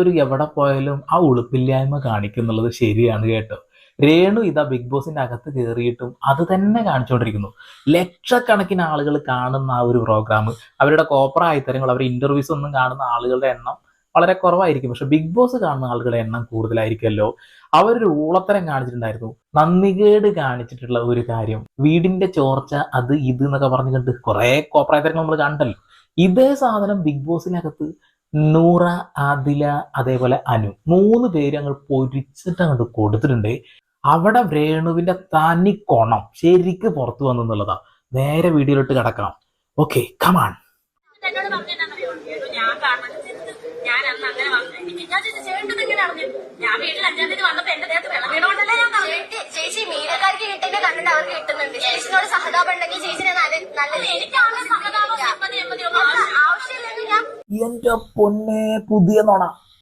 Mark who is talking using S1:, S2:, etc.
S1: ഒരു എവിടെ പോയാലും ആ ഉളുപ്പില്ലായ്മ കാണിക്കുന്നുള്ളത് ശരിയാണ് കേട്ടോ. രേണു ഇതാ ബിഗ് ബോസിന്റെ അകത്ത് കയറിയിട്ടും അത് തന്നെ കാണിച്ചുകൊണ്ടിരിക്കുന്നു. ലക്ഷക്കണക്കിന് ആളുകൾ കാണുന്ന ആ ഒരു പ്രോഗ്രാം, അവരുടെ കോപ്പറ ആയിത്തരങ്ങൾ, അവരുടെ ഇന്റർവ്യൂസ് ഒന്നും കാണുന്ന ആളുകളുടെ എണ്ണം വളരെ കുറവായിരിക്കും. പക്ഷെ ബിഗ് ബോസ് കാണുന്ന ആളുകളുടെ എണ്ണം കൂടുതലായിരിക്കുമല്ലോ. അവരൊരു ഊളത്തരം കാണിച്ചിട്ടുണ്ടായിരുന്നു. നന്ദികേട് കാണിച്ചിട്ടുള്ള ഒരു കാര്യം, വീടിന്റെ ചോർച്ച അത് ഇത് എന്നൊക്കെ പറഞ്ഞിട്ടുണ്ട്. കുറെ കോപ്പറ ആയിത്തരങ്ങൾ നമ്മൾ കണ്ടല്ലോ. ഇതേ സാധനം ബിഗ് ബോസിനകത്ത് നൂറ, ആദില, അതേപോലെ അനു, 3 പേര് അങ്ങ് പൊരിച്ചിട്ട് അങ്ങോട്ട് കൊടുത്തിട്ടുണ്ട്. അവിടെ രേണുവിന്റെ തനി കൊണം ശരിക്ക് പുറത്തു വന്നു എന്നുള്ളതാ. നേരെ വീഡിയോയിലോട്ട് കിടക്കാം. Okay, come on.
S2: ഞാൻ അന്ന് അങ്ങനെ ഞാൻ ചേട്ടൻ എങ്ങനെ അറിഞ്ഞു? ഞാൻ വീട്ടിൽ 5-ാം തീയതി വന്നപ്പോ എന്റെ ദേഹത്ത് വെള്ളം വീണോണ്ടല്ലേ ഞാൻ ചേച്ചി മീനക്കാർക്ക് കിട്ടുന്ന കണ്ടിട്ട് അവർക്ക് കിട്ടുന്നുണ്ട്. ചേച്ചിനോട് സഹതാപം ഉണ്ടെങ്കിൽ ചേച്ചിനെ നല്ലത്. എനിക്കാണ് സഹതാപം ആവശ്യമില്ലെങ്കിൽ ഞാൻ
S1: എന്റെ പൊന്നെ, പുതിയ നോണ.